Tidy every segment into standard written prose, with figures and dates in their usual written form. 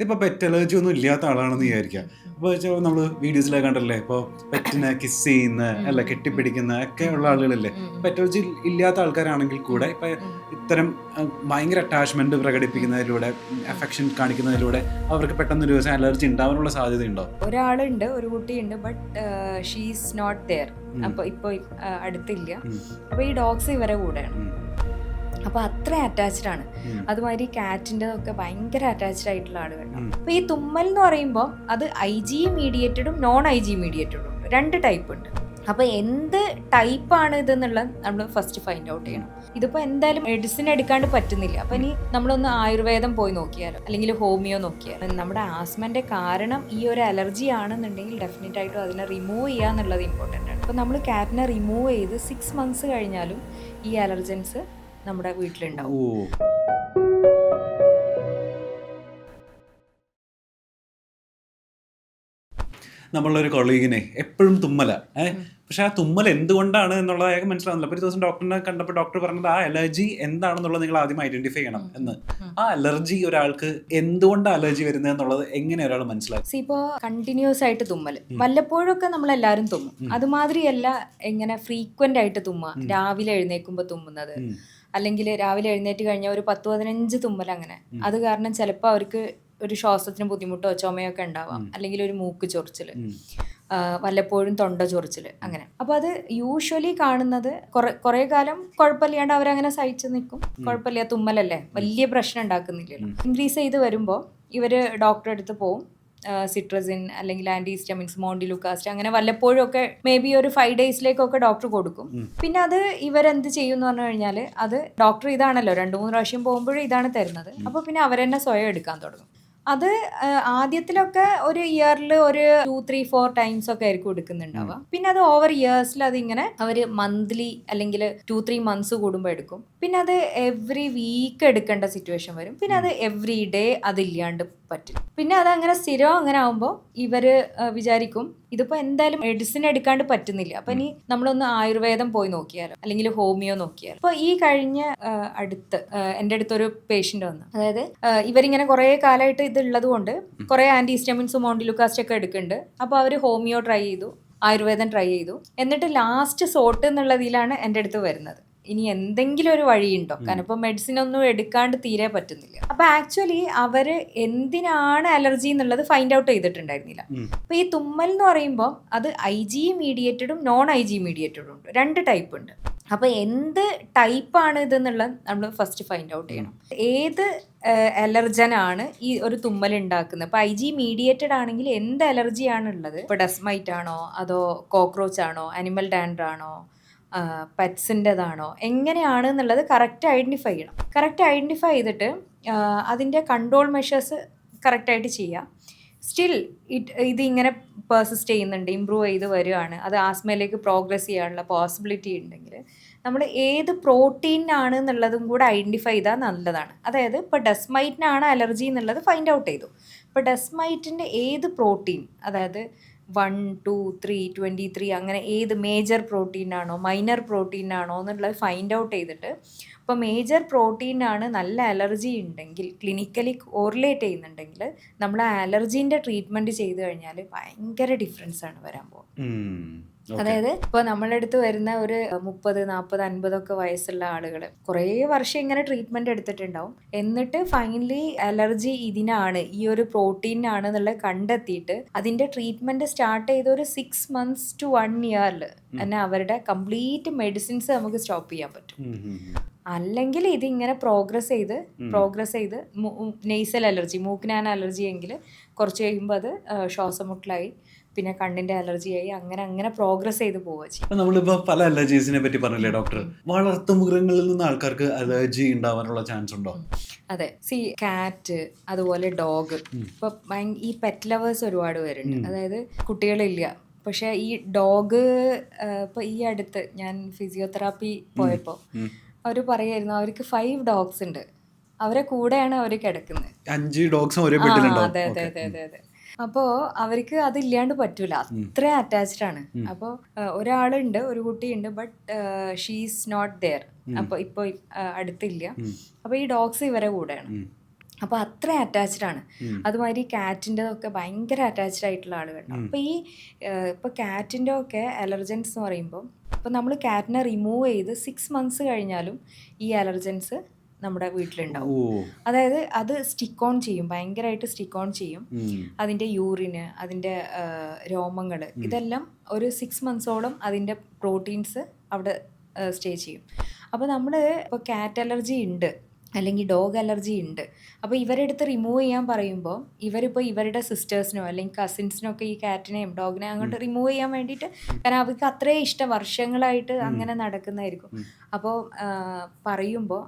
ഇപ്പൊ pet allergy ഒന്നും ഇല്ലാത്ത ആളാണെന്ന് വിചാരിക്കുക. അപ്പോൾ നമ്മൾ വീഡിയോസിലൊക്കെ കണ്ടല്ലേ, ഇപ്പോൾ പെറ്റിനെ കിസ് ചെയ്യുന്ന അല്ല കെട്ടിപ്പിടിക്കുന്ന ഒക്കെ ഉള്ള ആളുകളില്ലേ. പെറ്റ് അലർജി ഇല്ലാത്ത ആൾക്കാരാണെങ്കിൽ കൂടെ ഇപ്പൊ ഇത്തരം ഭയങ്കര അറ്റാച്ച്മെന്റ് പ്രകടിപ്പിക്കുന്നതിലൂടെ, അഫെക്ഷൻ കാണിക്കുന്നതിലൂടെ അവർക്ക് പെട്ടെന്ന് ഒരു ദിവസം അലർജി ഉണ്ടാവാനുള്ള സാധ്യതയുണ്ടോ? ഒരാളുണ്ട്, ഒരു കുട്ടിയുണ്ട്, ബട്ട് ഷീസ് നോട്ട് ദെയർ. അപ്പൊ ഇപ്പൊ അടുത്തില്ല. അപ്പൊ ഈ ഡോഗ്സ് ഇവരെ കൂടെയാണ്. അപ്പൊ അത്ര അറ്റാച്ച്ഡ് ആണ്. അതുമാതിരി കാറ്റിൻ്റെ ഒക്കെ ഭയങ്കര അറ്റാച്ച്ഡ് ആയിട്ടുള്ള ആളുകളുണ്ട്. അപ്പൊ ഈ തുമ്മൽ എന്ന് പറയുമ്പോൾ അത് IG മീഡിയേറ്റഡും നോൺ IG മീഡിയേറ്റഡും ഉണ്ട്. 2 ടൈപ്പ് ഉണ്ട്. അപ്പൊ എന്ത് ടൈപ്പാണ് ഇതെന്നുള്ളത് നമ്മൾ ഫസ്റ്റ് ഫൈൻഡ് ഔട്ട് ചെയ്യണം. ഇതിപ്പോ എന്തായാലും മെഡിസിൻ എടുക്കാണ്ട് പറ്റുന്നില്ല. അപ്പൊ ഇനി നമ്മളൊന്ന് ആയുർവേദം പോയി നോക്കിയാലോ, അല്ലെങ്കിൽ ഹോമിയോ നോക്കിയാലോ. നമ്മുടെ ആസ്മന്റെ കാരണം ഈ ഒരു അലർജി ആണെന്നുണ്ടെങ്കിൽ ഡെഫിനറ്റ് ആയിട്ടും അതിനെ റിമൂവ് ചെയ്യുക എന്നുള്ളത് ഇമ്പോർട്ടൻ്റ് ആണ്. അപ്പൊ നമ്മൾ കാറ്റിനെ റിമൂവ് ചെയ്ത് 6 months കഴിഞ്ഞാലും ഈ അലർജൻസ് നമ്മുടെ വീട്ടിലുണ്ടാവും. നമ്മളൊരു കൊളീഗിനെ എപ്പോഴും തുമ്മല, പക്ഷെ ആ തുമ്മൽ എന്തുകൊണ്ടാണ് എന്നുള്ളത് അയാൾക്ക് മനസ്സിലാവുന്നില്ല. അപ്പോൾ ഒരു ദിവസം ഡോക്ടറിനെ കണ്ടപ്പോൾ ഡോക്ടർ പറഞ്ഞത് ആ അലർജി എന്താണെന്നുള്ളത് നിങ്ങൾ ആദ്യം ഐഡന്റിഫൈ ചെയ്യണം എന്ന്. ആ അലർജി ഒരാൾക്ക് എന്തുകൊണ്ടാണ് അലർജി വരുന്നത് എന്നുള്ളത് എങ്ങനെ ഒരാൾ മനസ്സിലാക്കും? ഇപ്പോൾ കണ്ടിന്യൂസ് ആയിട്ട് തുമ്മൽ, വല്ലപ്പോഴൊക്കെ നമ്മളെല്ലാവരും തുമ്മും. അതുമാതിരിയല്ല ഇങ്ങനെ ഫ്രീക്വന്റ് ആയിട്ട് തുമ്മുക, രാവിലെ എഴുന്നേൽക്കുമ്പോൾ തുമ്മുന്നത്, അല്ലെങ്കിൽ രാവിലെ എഴുന്നേറ്റ് കഴിഞ്ഞാൽ ഒരു 10-15 തുമ്മൽ അങ്ങനെ. അത് കാരണം ചിലപ്പോൾ അവർക്ക് ഒരു ശ്വാസത്തിന് ബുദ്ധിമുട്ടോ ചുമയോ ഒക്കെ ഉണ്ടാവാം, അല്ലെങ്കിൽ ഒരു മൂക്ക് ചൊറിച്ചിൽ, വല്ലപ്പോഴും തൊണ്ട ചൊറിച്ചിൽ അങ്ങനെ. അപ്പോൾ അത് യൂഷ്വലി കാണുന്നത് കുറേ കാലം കുഴപ്പമില്ലാണ്ട് അവരങ്ങനെ സഹിച്ച് നിൽക്കും. കുഴപ്പമില്ല, തുമ്മലല്ലേ, വലിയ പ്രശ്നം ഉണ്ടാക്കുന്നില്ലല്ലോ. ഇൻക്രീസ് ചെയ്ത് വരുമ്പോൾ ഇവർ ഡോക്ടറെ അടുത്ത് പോവും. സിട്രസിൻ അല്ലെങ്കിൽ ആന്റിഹിസ്റ്റമിൻസ്, മോണ്ടിലുക്കാസ്റ്റ്, അങ്ങനെ വല്ലപ്പോഴും ഒക്കെ മേ ബി ഒരു 5 daysലേക്കൊക്കെ ഡോക്ടർ കൊടുക്കും. പിന്നെ അത് ഇവരെന്ത് ചെയ്യും എന്ന് പറഞ്ഞു കഴിഞ്ഞാൽ, അത് ഡോക്ടർ ഇതാണല്ലോ 2-3 പ്രാവശ്യം പോകുമ്പോഴും ഇതാണ് തരുന്നത്. അപ്പോൾ പിന്നെ അവരെന്നെ സ്വയം എടുക്കാൻ തുടങ്ങും. അത് ആദ്യത്തിലൊക്കെ ഒരു ഇയറിൽ ഒരു 2-3-4 times ഒക്കെ ആയിരിക്കും എടുക്കുന്നുണ്ടാവുക. പിന്നെ അത് ഓവർ ഇയേഴ്സിൽ അതിങ്ങനെ അവർ മന്ത്ലി അല്ലെങ്കിൽ 2-3 months കൂടുമ്പോൾ എടുക്കും. പിന്നെ അത് എവറി വീക്ക് എടുക്കേണ്ട സിറ്റുവേഷൻ വരും. പിന്നെ അത് എവറി ഡേ അതില്ലാണ്ട് പറ്റും. പിന്നെ അതങ്ങനെ സ്ഥിരം അങ്ങനെ ആകുമ്പോൾ ഇവര് വിചാരിക്കും ഇതിപ്പോൾ എന്തായാലും മെഡിസിൻ എടുക്കാണ്ട് പറ്റുന്നില്ല, അപ്പൊ ഇനി നമ്മളൊന്ന് ആയുർവേദം പോയി നോക്കിയാലോ, അല്ലെങ്കിൽ ഹോമിയോ നോക്കിയാലോ. അപ്പോൾ ഈ കഴിഞ്ഞ എൻ്റെ അടുത്തൊരു പേഷ്യന്റ് വന്നു. അതായത് ഇവരിങ്ങനെ കുറേ കാലമായിട്ട് ഇതുള്ളത് കൊണ്ട് കുറേ ആന്റിഹിസ്റ്റമിൻസും മോണ്ടിലുക്കാസ്റ്റ് ഒക്കെ എടുക്കുന്നുണ്ട്. അപ്പോൾ അവർ ഹോമിയോ ട്രൈ ചെയ്തു, ആയുർവേദം ട്രൈ ചെയ്തു. എന്നിട്ട് ലാസ്റ്റ് സോട്ട് എന്നുള്ളതിലാണ് എൻ്റെ അടുത്ത് വരുന്നത്. ഇനി എന്തെങ്കിലും ഒരു വഴിയുണ്ടോ, കാരണം ഇപ്പൊ മെഡിസിൻ ഒന്നും എടുക്കാണ്ട് തീരെ പറ്റുന്നില്ല. അപ്പൊ ആക്ച്വലി അവര് എന്തിനാണ് അലർജി എന്നുള്ളത് ഫൈൻഡ് ഔട്ട് ചെയ്തിട്ടുണ്ടായിരുന്നില്ല. അപ്പൊ ഈ തുമ്മൽ എന്ന് പറയുമ്പോൾ അത് IG മീഡിയേറ്റഡും നോൺ IG മീഡിയേറ്റഡും ഉണ്ട്. 2 ടൈപ്പ് ഉണ്ട്. അപ്പൊ എന്ത് ടൈപ്പാണ് ഇതെന്നുള്ളത് നമ്മൾ ഫസ്റ്റ് ഫൈൻഡ് ഔട്ട് ചെയ്യണം. ഏത് അലർജനാണ് ഈ ഒരു തുമ്മൽ ഉണ്ടാക്കുന്നത്? ഇപ്പൊ IG മീഡിയേറ്റഡ് ആണെങ്കിൽ എന്ത് അലർജിയാണ് ഉള്ളത്? ഇപ്പൊ ഡസ്മൈറ്റ് ആണോ, അതോ കോക്രോച്ച് ആണോ, അനിമൽ ഡാൻഡ്രർ ആണോ, പെറ്റ്സിൻ്റെതാണോ, എങ്ങനെയാണ് എന്നുള്ളത് കറക്റ്റ് ഐഡൻറ്റിഫൈ ചെയ്യണം. കറക്റ്റ് ഐഡൻറ്റിഫൈ ചെയ്തിട്ട് അതിൻ്റെ കൺട്രോൾ മെഷേഴ്സ് കറക്റ്റായിട്ട് ചെയ്യുക. സ്റ്റിൽ ഇതിങ്ങനെ പെർസിസ്റ്റ് ചെയ്യുന്നുണ്ട്, ഇമ്പ്രൂവ് ചെയ്ത് വരികയാണ്, അത് ആസ്മയിലേക്ക് പ്രോഗ്രസ് ചെയ്യാനുള്ള പോസിബിലിറ്റി ഉണ്ടെങ്കിൽ നമ്മൾ ഏത് പ്രോട്ടീനാണ് എന്നുള്ളതും കൂടെ ഐഡൻറ്റിഫൈ ചെയ്താൽ നല്ലതാണ്. അതായത് ഇപ്പോൾ ഡസ്മൈറ്റിനാണ് അലർജി എന്നുള്ളത് ഫൈൻഡ് ഔട്ട് ചെയ്തു. ഇപ്പോൾ ഡസ്മൈറ്റിൻ്റെ ഏത് പ്രോട്ടീൻ, അതായത് 1, 2, 3, 23 അങ്ങനെ ഏത് മേജർ പ്രോട്ടീനാണോ മൈനർ പ്രോട്ടീനാണോ എന്നുള്ളത് ഫൈൻഡ് ഔട്ട് ചെയ്തിട്ട്, ഇപ്പോൾ മേജർ പ്രോട്ടീനാണ് നല്ല അലർജി ഉണ്ടെങ്കിൽ, ക്ലിനിക്കലി കോറിലേറ്റ് ചെയ്യുന്നുണ്ടെങ്കിൽ, നമ്മൾ ആ അലർജീൻ്റെ ട്രീറ്റ്മെൻറ്റ് ചെയ്ത് കഴിഞ്ഞാൽ ഭയങ്കര ഡിഫറൻസ് ആണ് വരാൻ പോകുന്നത്. അതായത് ഇപ്പോൾ നമ്മളെ അടുത്ത് വരുന്ന ഒരു 30, 40, 50 വയസ്സുള്ള ആളുകൾ കുറേ വർഷം ഇങ്ങനെ ട്രീറ്റ്മെൻറ്റ് എടുത്തിട്ടുണ്ടാവും. എന്നിട്ട് ഫൈനലി അലർജി ഇതിനാണ്, ഈ ഒരു പ്രോട്ടീനാണ് എന്നുള്ളത് കണ്ടെത്തിയിട്ട് അതിൻ്റെ ട്രീറ്റ്മെൻറ്റ് സ്റ്റാർട്ട് ചെയ്ത ഒരു 6 months to 1 year തന്നെ അവരുടെ കംപ്ലീറ്റ് മെഡിസിൻസ് നമുക്ക് സ്റ്റോപ്പ് ചെയ്യാൻ പറ്റും. അല്ലെങ്കിൽ ഇതിങ്ങനെ പ്രോഗ്രസ് ചെയ്ത് നെയ്സൽ അലർജി, മൂക്കിനാണ് അലർജി എങ്കിൽ കുറച്ച് കഴിയുമ്പോൾ അത് ശ്വാസമുട്ടലായി, പിന്നെ കണ്ണിന്റെ അലർജിയായി, അങ്ങനെ പ്രോഗ്രസ് ചെയ്ത് പോവുക ചെയ്യും. നമ്മളിപ്പോ പല അലർജീസിനെ പറ്റി പറഞ്ഞില്ലേ ഡോക്ടർ, വളർത്തു മൃഗങ്ങളിൽ നിന്ന് ആൾക്കാർക്ക് അലർജി ഉണ്ടാവാനുള്ള ചാൻസ് ഉണ്ടോ? അതെ, കാറ്റ്, അതുപോലെ ഡോഗ്. ഇപ്പൊ ഈ പെറ്റ് ലവേഴ്സ് ഒരുപാട് പേരുണ്ട്. അതായത് കുട്ടികളില്ല, പക്ഷെ ഈ ഡോഗ്, ഇപ്പൊ ഈ അടുത്ത് ഞാൻ ഫിസിയോതെറാപ്പി പോയപ്പോൾ അവർ പറയായിരുന്നു അവർക്ക് 5 dogs ഉണ്ട്, അവരെ കൂടെയാണ് അവർ കിടക്കുന്നത്. 5 dogs ഒരേ ബെഡിലുണ്ടാവും. അതെ അതെ അതെ അതെ അതെ. അപ്പോൾ അവർക്ക് അതില്ലാണ്ട് പറ്റൂല, അത്ര അറ്റാച്ച്ഡ് ആണ്. അപ്പോൾ ഒരാളുണ്ട്, ഒരു കുട്ടിയുണ്ട്, ബട്ട് ഷീസ് നോട്ട് ദെയർ. അപ്പോൾ ഇപ്പോൾ അടുത്തില്ല. അപ്പോൾ ഈ ഡോഗ്സ് ഇവരെ കൂടെയാണ്. അപ്പോൾ അത്ര അറ്റാച്ച്ഡ് ആണ്. അതുമാതിരി കാറ്റിൻ്റെ ഒക്കെ ഭയങ്കര അറ്റാച്ച്ഡ് ആയിട്ടുള്ള ആളുകളുണ്ട്. അപ്പോൾ ഇപ്പോൾ കാറ്റിൻ്റെ ഒക്കെ അലർജൻസ് എന്ന് പറയുമ്പോൾ ഇപ്പോൾ നമ്മൾ കാറ്റിനെ റിമൂവ് ചെയ്ത് 6 months കഴിഞ്ഞാലും ഈ അലർജൻസ് നമ്മുടെ വീട്ടിലുണ്ടാവും. അതായത് അത് സ്റ്റിക്ക് ഓൺ ചെയ്യും, ഭയങ്കരമായിട്ട് സ്റ്റിക്ക് ഓൺ ചെയ്യും. അതിൻ്റെ യൂറിന്, അതിൻ്റെ രോമങ്ങൾ, ഇതെല്ലാം ഒരു 6 monthsോളം അതിൻ്റെ പ്രോട്ടീൻസ് അവിടെ സ്റ്റേ ചെയ്യും. അപ്പോൾ നമ്മൾ ഇപ്പോൾ കാറ്റ് അലർജി ഉണ്ട് അല്ലെങ്കിൽ ഡോഗ് അലർജി ഉണ്ട്, അപ്പോൾ ഇവരെടുത്ത് റിമൂവ് ചെയ്യാൻ പറയുമ്പോൾ ഇവരിപ്പോൾ ഇവരുടെ സിസ്റ്റേഴ്സിനോ അല്ലെങ്കിൽ കസിൻസിനോ ഒക്കെ ഈ കാറ്റിനെയും ഡോഗിനെയും അങ്ങോട്ട് റിമൂവ് ചെയ്യാൻ വേണ്ടിയിട്ട്, കാരണം അവർക്ക് അത്രയും ഇഷ്ടം, വർഷങ്ങളായിട്ട് അങ്ങനെ നടക്കുന്നതായിരിക്കും. അപ്പോൾ പറയുമ്പോൾ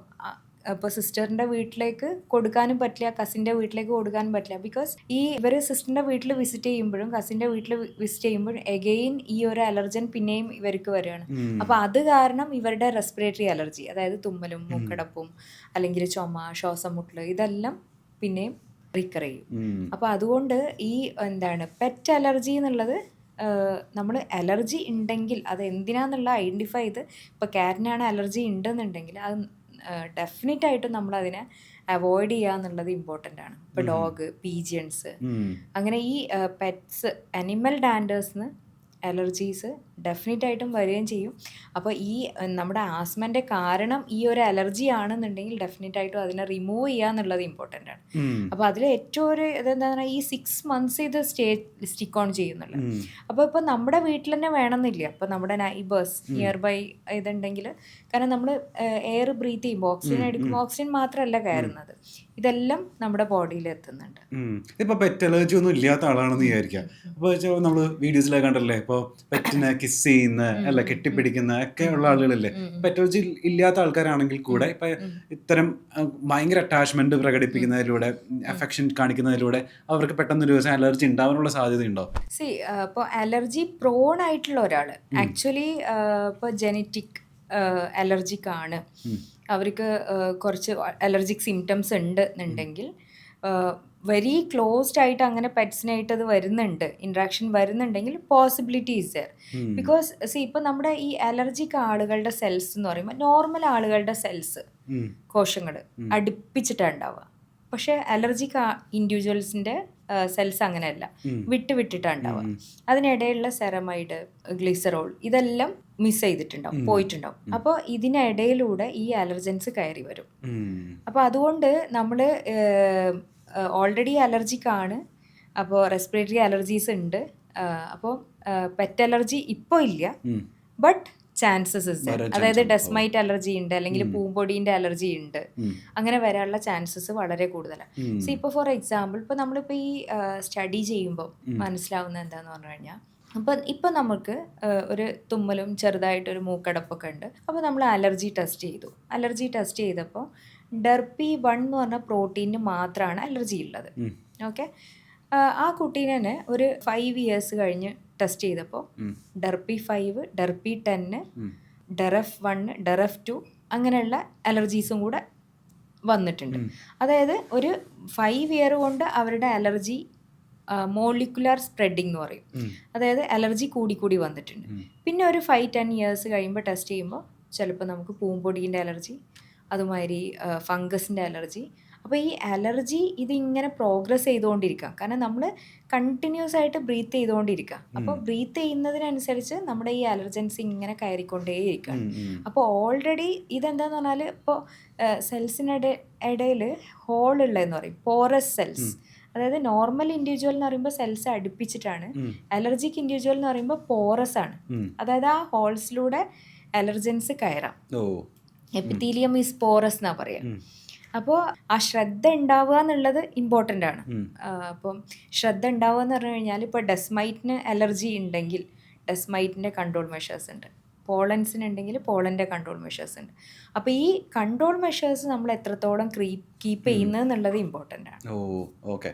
ഇപ്പോൾ സിസ്റ്ററിൻ്റെ വീട്ടിലേക്ക് കൊടുക്കാനും പറ്റില്ല, കസിൻ്റെ വീട്ടിലേക്ക് കൊടുക്കാനും പറ്റില്ല. ബിക്കോസ് ഇവർ സിസ്റ്ററിൻ്റെ വീട്ടിൽ വിസിറ്റ് ചെയ്യുമ്പോഴും കസിൻ്റെ വീട്ടിൽ വിസിറ്റ് ചെയ്യുമ്പോഴും എഗെയിൻ ഈ ഒരു അലർജൻ പിന്നെയും ഇവർക്ക് വരികയാണ്. അപ്പോൾ അത് കാരണം ഇവരുടെ റെസ്പിറേറ്ററി അലർജി, അതായത് തുമ്മലും മൂക്കടപ്പും അല്ലെങ്കിൽ ചുമ, ശ്വാസം മുട്ടൽ, ഇതെല്ലാം പിന്നെയും റിക്കർ ചെയ്യും. അപ്പോൾ അതുകൊണ്ട് പെറ്റ് അലർജി എന്നുള്ളത് നമ്മൾ അലർജി ഉണ്ടെങ്കിൽ അത് എന്തിനാന്നുള്ള ഐഡൻറ്റിഫൈ ചെയ്ത്, ഇപ്പോൾ കാറ്റിനാണ് അലർജി ഉണ്ടെന്നുണ്ടെങ്കിൽ അത് ഡെഫിനറ്റ് ആയിട്ടും നമ്മളതിനെ അവോയ്ഡ് ചെയ്യുക എന്നുള്ളത് ഇമ്പോർട്ടൻ്റ് ആണ്. ഇപ്പോൾ ഡോഗ്, പീജിയൻസ്, അങ്ങനെ ഈ പെറ്റ്സ്, അനിമൽ ഡാൻഡേഴ്സിന് അലർജീസ് ഡെഫിനറ്റ് ആയിട്ടും വരികയും ചെയ്യും. അപ്പോൾ നമ്മുടെ ആസ്മൻ്റെ കാരണം ഈ ഒരു അലർജി ആണെന്നുണ്ടെങ്കിൽ ഡെഫിനറ്റ് ആയിട്ടും അതിനെ റിമൂവ് ചെയ്യുക എന്നുള്ളത് ഇമ്പോർട്ടൻ്റ് ആണ്. അപ്പോൾ അതിൽ ഏറ്റവും ഒരു ഇതെന്താ പറയുക, ഈ 6 months ഇത് സ്റ്റിക്ക് ഓൺ ചെയ്യുന്നുള്ളത്. അപ്പോൾ ഇപ്പോൾ നമ്മുടെ വീട്ടിൽ തന്നെ വേണമെന്നില്ല, അപ്പോൾ നമ്മുടെ നൈബേഴ്സ് നിയർ ബൈ ഇതുണ്ടെങ്കിൽ, കാരണം നമ്മൾ എയർ ബ്രീത്ത് ചെയ്യുമ്പോൾ ഓക്സിജൻ എടുക്കുമ്പോൾ ഓക്സിജൻ മാത്രമല്ല കയറുന്നത്, ഇതെല്ലാം നമ്മുടെ ബോഡിയിൽ എത്തുന്നുണ്ട്. ഇപ്പൊ പെറ്റ് അലർജി ഒന്നും ഇല്ലാത്ത ആളാണെന്ന് വിചാരിക്കാം. അപ്പോൾ നമ്മൾ വീഡിയോസിലൊക്കെ കണ്ടല്ലേ, ഇപ്പോൾ പെറ്റിനെ കിസ് ചെയ്യുന്ന അല്ല കെട്ടിപ്പിടിക്കുന്ന ഒക്കെ ഉള്ള ആളുകളല്ലേ. പെറ്റ് അലർജി ഇല്ലാത്ത ആൾക്കാരാണെങ്കിൽ കൂടെ ഇപ്പൊ ഇത്തരം ഭയങ്കര അറ്റാച്ച്മെന്റ് പ്രകടിപ്പിക്കുന്നതിലൂടെ, അഫെക്ഷൻ കാണിക്കുന്നതിലൂടെ അവർക്ക് പെട്ടെന്ന് ഒരു ദിവസം അലർജി ഉണ്ടാവാനുള്ള സാധ്യതയുണ്ടോ? ഇപ്പോൾ അലർജി പ്രോൺ ആയിട്ടുള്ള ഒരാൾ ആക്ച്വലി ഇപ്പോൾ ജനറ്റിക് അലർജിക് ആണ്, അവർക്ക് കുറച്ച് അലർജിക് സിംറ്റംസ് ഉണ്ട് എന്നുണ്ടെങ്കിൽ, വെരി ക്ലോസ്ഡ് ആയിട്ട് അങ്ങനെ പെറ്റ്സിനായിട്ട് അത് വരുന്നുണ്ട്, ഇൻട്രാക്ഷൻ വരുന്നുണ്ടെങ്കിൽ പോസിബിലിറ്റി ഈസ് ദെയർ. ബിക്കോസ് ഇപ്പം നമ്മുടെ ഈ അലർജിക് ആളുകളുടെ സെൽസ് എന്ന് പറയുമ്പോൾ നോർമൽ ആളുകളുടെ സെൽസ്, കോശങ്ങൾ അടുപ്പിച്ചിട്ടാണ് ഉണ്ടാവുക. പക്ഷേ അലർജിക് ഇൻഡിവിജ്വൽസിൻ്റെ സെൽസ് അങ്ങനെയല്ല, വിട്ടിട്ടാണ് ഉണ്ടാവുക. അതിനിടയിലുള്ള സെറമൈഡ്, ഗ്ലിസറോൾ, ഇതെല്ലാം മിസ് ചെയ്തിട്ടുണ്ടാവും, പോയിട്ടുണ്ടാവും. അപ്പോൾ ഇതിനിടയിലൂടെ ഈ അലർജൻസ് കയറി വരും. അപ്പോൾ അതുകൊണ്ട് നമ്മൾ ഓൾറെഡി അലർജിക് ആണ്, അപ്പോൾ റെസ്പിറേറ്ററി അലർജീസ് ഉണ്ട്. അപ്പോൾ പെറ്റ് അലർജി ഇപ്പോൾ ഇല്ല, ബട്ട് ചാൻസസ് ഇസ് ദെയർ. അതായത് ഡെസ്മൈറ്റ് അലർജി ഉണ്ട്, അല്ലെങ്കിൽ പൂമ്പൊടീൻ്റെ അലർജി ഉണ്ട്, അങ്ങനെ വരാനുള്ള ചാൻസസ് വളരെ കൂടുതലാണ്. സോ ഇപ്പോൾ ഫോർ എക്സാമ്പിൾ, ഇപ്പോൾ നമ്മളിപ്പോൾ ഈ സ്റ്റഡി ചെയ്യുമ്പോൾ മനസ്സിലാവുന്ന എന്താണെന്ന് പറഞ്ഞു കഴിഞ്ഞാൽ, ഇപ്പം നമുക്ക് ഒരു തുമ്മലും ചെറുതായിട്ടൊരു മൂക്കടപ്പൊക്കെ ഉണ്ട്. അപ്പോൾ നമ്മൾ അലർജി ടെസ്റ്റ് ചെയ്തപ്പോൾ DERP1 എന്ന് പറഞ്ഞ പ്രോട്ടീനിന് മാത്രമാണ് അലർജി ഉള്ളത്. ഓക്കെ, ആ കുട്ടീനെ ഒരു 5 years കഴിഞ്ഞ് ടെസ്റ്റ് ചെയ്തപ്പോൾ DERP5, DERP10, DERF1, DERF2 അങ്ങനെയുള്ള അലർജീസും കൂടെ വന്നിട്ടുണ്ട്. അതായത് ഒരു 5 year കൊണ്ട് അവരുടെ അലർജി മോളിക്കുലാർ സ്പ്രെഡിങ് എന്ന് പറയും, അതായത് അലർജി കൂടി വന്നിട്ടുണ്ട്. പിന്നെ ഒരു 5-10 years കഴിയുമ്പോൾ ടെസ്റ്റ് ചെയ്യുമ്പോൾ ചിലപ്പോൾ നമുക്ക് പൂമ്പൊടീൻ്റെ അലർജി, അതുമാതിരി ഫംഗസിൻ്റെ അലർജി. അപ്പോൾ ഈ അലർജി ഇതിങ്ങനെ പ്രോഗ്രസ് ചെയ്തുകൊണ്ടിരിക്കുക, കാരണം നമ്മൾ കണ്ടിന്യൂസ് ആയിട്ട് ബ്രീത്ത് ചെയ്തുകൊണ്ടിരിക്കുക. അപ്പോൾ ബ്രീത്ത് ചെയ്യുന്നതിനനുസരിച്ച് നമ്മുടെ ഈ അലർജൻസ് ഇങ്ങനെ കയറിക്കൊണ്ടേയിരിക്കുകയാണ്. അപ്പോൾ ഓൾറെഡി ഇതെന്താന്ന് പറഞ്ഞാൽ, ഇപ്പോൾ സെൽസിനിടയിൽ ഹോളുള്ളതെന്ന് പറയും, പോറസ് സെൽസ്. അതായത് നോർമൽ ഇൻഡിവിജ്വൽ എന്ന് പറയുമ്പോൾ സെൽസ് അടുപ്പിച്ചിട്ടാണ്, അലർജിക് ഇൻഡിവിജ്വൽ എന്ന് പറയുമ്പോൾ പോറസ് ആണ്. അതായത് ആ ഹോൾസിലൂടെ അലർജൻസ് കയറാം. എപ്പിത്തീലിയം ഈസ് പോറസ് എന്നാ പറയാ. അപ്പോൾ ആ ശ്രദ്ധ ഉണ്ടാവുക എന്നുള്ളത് ഇമ്പോർട്ടൻ്റ് ആണ്. അപ്പം ശ്രദ്ധ ഉണ്ടാവുക എന്ന് പറഞ്ഞു കഴിഞ്ഞാൽ, ഇപ്പോൾ ഡെസ്മൈറ്റിന് അലർജി ഉണ്ടെങ്കിൽ ഡെസ്മൈറ്റിൻ്റെ കൺട്രോൾ മെഷേഴ്സ് ഉണ്ട്, പോളൻസിനുണ്ടെങ്കിൽ പോളൻ്റെ കൺട്രോൾ മെഷേഴ്സ് ഉണ്ട്. അപ്പോൾ ഈ കൺട്രോൾ മെഷേഴ്സ് നമ്മൾ എത്രത്തോളം കീപ്പ് ചെയ്യുന്നത് എന്നുള്ളത് ഇമ്പോർട്ടൻ്റ് ആണ്. ഓക്കെ.